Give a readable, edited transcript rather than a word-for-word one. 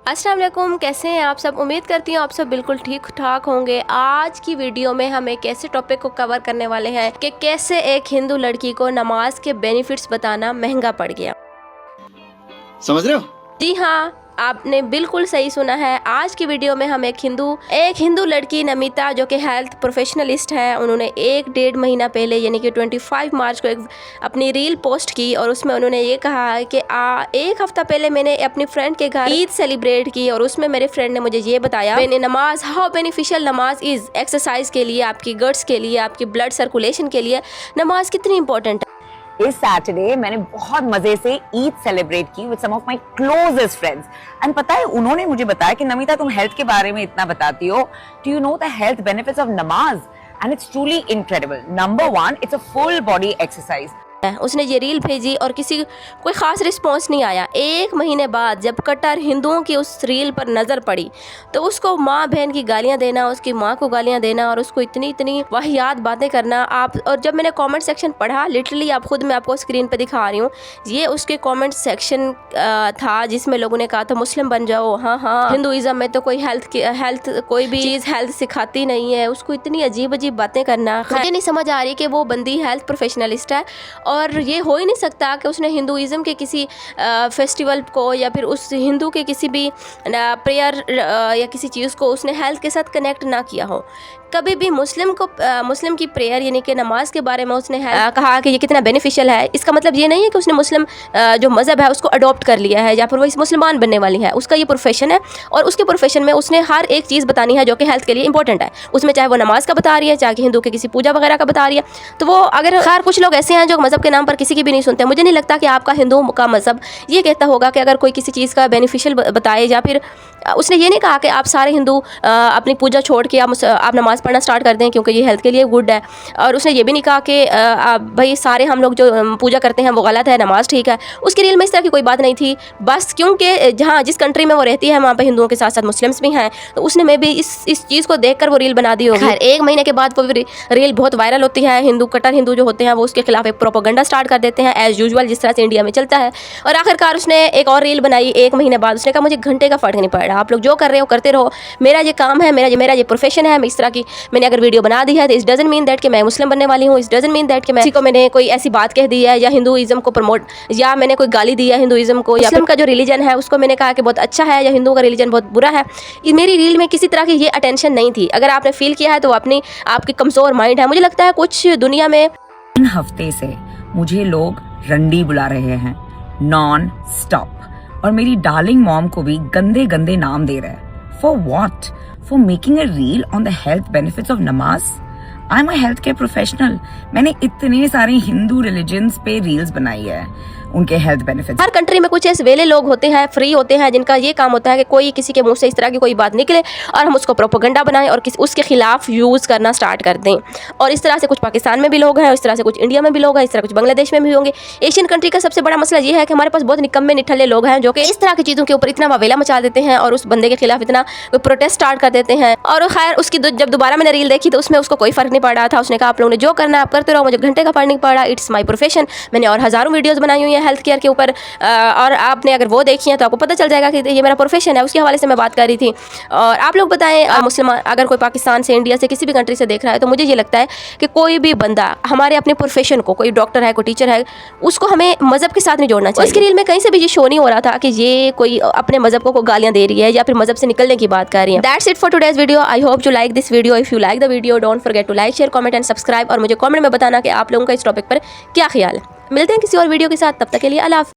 अस्सलाम वालेकुम, कैसे हैं आप सब। उम्मीद करती हूँ आप सब बिल्कुल ठीक ठाक होंगे। आज की वीडियो में हम एक ऐसे टॉपिक को कवर करने वाले हैं कि कैसे एक हिंदू लड़की को नमाज के बेनिफिट्स बताना महंगा पड़ गया। समझ रहे हो? जी हाँ, आपने बिल्कुल सही सुना है। आज की वीडियो में हम एक हिंदू लड़की नमिता, जो कि हेल्थ प्रोफेशनलिस्ट है, उन्होंने 1-1.5 महीना पहले यानी कि 25 मार्च को एक अपनी रील पोस्ट की और उसमें उन्होंने ये कहा है कि एक हफ्ता पहले मैंने अपनी फ्रेंड के घर ईद सेलिब्रेट की और उसमें मेरे फ्रेंड ने मुझे ये बताया नमाज हाउ बेनिफिशियल नमाज इज़। एक्सरसाइज के लिए, आपकी गट्स के लिए, आपकी ब्लड सर्कुलेशन के लिए नमाज कितनी इंपॉर्टेंट है। इस सैटरडे मैंने बहुत मजे से ईद सेलिब्रेट की with some of my closest friends and पता है उन्होंने मुझे बताया कि नमिता तुम हेल्थ के बारे में इतना बताती हो, do you know the health benefits of नमाज and it's truly incredible. Number 1, it's a full body exercise. उसने ये रील भेजी और कोई ख़ास रिस्पॉन्स नहीं आया। 1 महीने बाद जब कट्टर हिंदुओं की उस रील पर नज़र पड़ी तो उसको माँ बहन की गालियाँ देना, उसकी माँ को गालियाँ देना और उसको इतनी वाहियात बातें करना। और जब मैंने कमेंट सेक्शन पढ़ा, लिटरली मैं आपको स्क्रीन पे दिखा रही हूँ, ये उसके कमेंट सेक्शन था जिसमें लोगों ने कहा था मुस्लिम बन जाओ। हाँ, हिंदुइज़म में तो कोई हेल्थ कोई भी चीज़ हेल्थ सिखाती नहीं है। उसको इतनी अजीब बातें करना, मुझे नहीं समझ आ रही कि वो बंदी हेल्थ प्रोफेशनलिस्ट है और ये हो ही नहीं सकता कि उसने हिंदुइज़्म के किसी फेस्टिवल को या फिर उस हिंदू के किसी भी प्रेयर या किसी चीज़ को उसने हेल्थ के साथ कनेक्ट ना किया हो। कभी भी मुस्लिम की प्रेयर यानी कि नमाज के बारे में उसने कहा कि ये कितना बेनिफिशियल है। इसका मतलब ये नहीं है कि उसने मुस्लिम जो मज़हब है उसको अडॉप्ट कर लिया है या फिर वो इस मुसलमान बनने वाली है। उसका ये प्रोफेशन है और उसके प्रोफेशन में उसने हर एक चीज़ बतानी है जो कि हेल्थ के लिए इंपॉर्टेंट है। उसमें चाहे वो नमाज का बता रही है, चाहे हिंदू के किसी पूजा वगैरह का बता रही है। तो वो अगर खैर कुछ लोग ऐसे हैं जो मज़हब के नाम पर किसी की भी नहीं सुनते। मुझे नहीं लगता कि आपका हिंदू का मज़हब ये कहता होगा कि अगर कोई किसी चीज़ का बेनिफिशियल बताए, या फिर उसने ये नहीं कहा कि आप सारे हिंदू अपनी पूजा छोड़ के आप नमाज़ पढ़ना स्टार्ट कर दें क्योंकि ये हेल्थ के लिए गुड है। और उसने ये भी नहीं कहा कि भाई सारे हम लोग जो पूजा करते हैं वो गलत है, नमाज ठीक है। उसकी रील में इस तरह की कोई बात नहीं थी। बस क्योंकि जिस कंट्री में वो रहती है वहाँ पर हिंदुओं के साथ साथ मुस्लिम्स भी हैं, तो उसने मे भी इस चीज़ को देख कर वो रील बना दी होगी। 1 महीने के बाद वो रील बहुत वायरल होती है। कट्टर हिंदू जो होते हैं वो उसके खिलाफ एक प्रोपेगेंडा स्टार्ट कर देते हैं एज यूजुअल, जिस तरह से इंडिया में चलता है। और आखिरकार उसने एक और रील बनाई 1 महीने बाद। उसने कहा मुझे घंटे का फर्क नहीं पड़ रहा, आप लोग जो कर रहे हो करते रहो, मेरा ये काम है, मेरा ये प्रोफेशन है। मैं इस तरह की मैंने अगर वीडियो बना दी है तो इस डजंट मीन दैट कि मैं मुस्लिम बनने वाली हूँ। इस डजंट मीन दैट कि मैं किसी को मैंने कोई ऐसी बात कह दी है या हिंदुइज्म को प्रमोट या मैंने कोई गाली दी है हिंदुइज्म को, या मुस्लिम का जो रिलीजन है उसको मैंने कहा कि बहुत अच्छा है या हिंदू का रिलीजन बहुत बुरा है। मेरी रील में किसी तरह की ये अटेंशन नहीं थी। अगर आपने फील किया है तो आपकी कमज़ोर माइंड है। मुझे लगता है कुछ दुनिया में 3 हफ्ते से मुझे लोग रंडी बुला रहे हैं नॉन स्टॉप, और मेरी डार्लिंग मॉम को भी गंदे गंदे नाम दे रहे हैं। For what? For making a reel on the health benefits of नमाज। I am a health care professional. मैंने इतने सारे हिंदू रिलीजन्स पे रील्स बनाई है, उनके हेल्थ बेनिफिट्स। हर कंट्री में कुछ ऐसे वेले लोग होते हैं, फ्री होते हैं, जिनका ये काम होता है कि कोई किसी के मुंह से इस तरह की कोई बात निकले और हम उसको प्रोपेगेंडा बनाएं और उसके खिलाफ यूज़ करना स्टार्ट कर दें। और इस तरह से कुछ पाकिस्तान में भी लोग हैं, इस तरह से कुछ इंडिया में भी लोग हैं, इस तरह कुछ बांग्लादेश में भी होंगे। एशियन कंट्री का सबसे बड़ा मसला ये है कि हमारे पास बहुत निकम्मे निठल्ले लोग हैं जो कि इस तरह की चीज़ों के ऊपर इतना वावेला मचा देते हैं और उस बंदे के खिलाफ इतना प्रोटेस्ट स्टार्ट कर देते हैं। और खैर उसकी जब दोबारा मैंने रील देखी तो उसमें उसको कोई फ़र्क नहीं पड़ रहा था। उसने कहा आप लोगों ने जो करना है आप करते रहो, मुझे घंटे का फर्क नहीं पड़ा, इट्स माई प्रोफेशन। मैंने और हज़ारों वीडियोज़ बनाई हुई हैं हेल्थ केयर के ऊपर, और आपने अगर वो देखी है तो आपको पता चल जाएगा कि ये मेरा प्रोफेशन है। उसके हवाले से मैं बात कर रही थी। और आप लोग बताएं, मुस्लिम अगर कोई पाकिस्तान से, इंडिया से, किसी भी कंट्री से देख रहा है तो मुझे ये लगता है कि कोई भी बंदा हमारे अपने प्रोफेशन को, कोई डॉक्टर है, कोई टीचर है, उसको हमें मज़हब के साथ नहीं जोड़ना चाहिए। इसकी रील में कहीं से भी ये शो नहीं हो रहा था कि ये कोई अपने मज़हब को गालियाँ दे रही है या फिर मज़हब से निकलने की बात कर रही है। That's it for today's video. I hope you like this video. If you like the video don't forget to like, share, comment and subscribe. और मुझे कमेंट में बताना कि आप लोगों का इस टॉपिक पर क्या ख्याल है। मिलते हैं किसी और वीडियो के साथ, तब तक के लिए अल्लाह हाफ़िज़।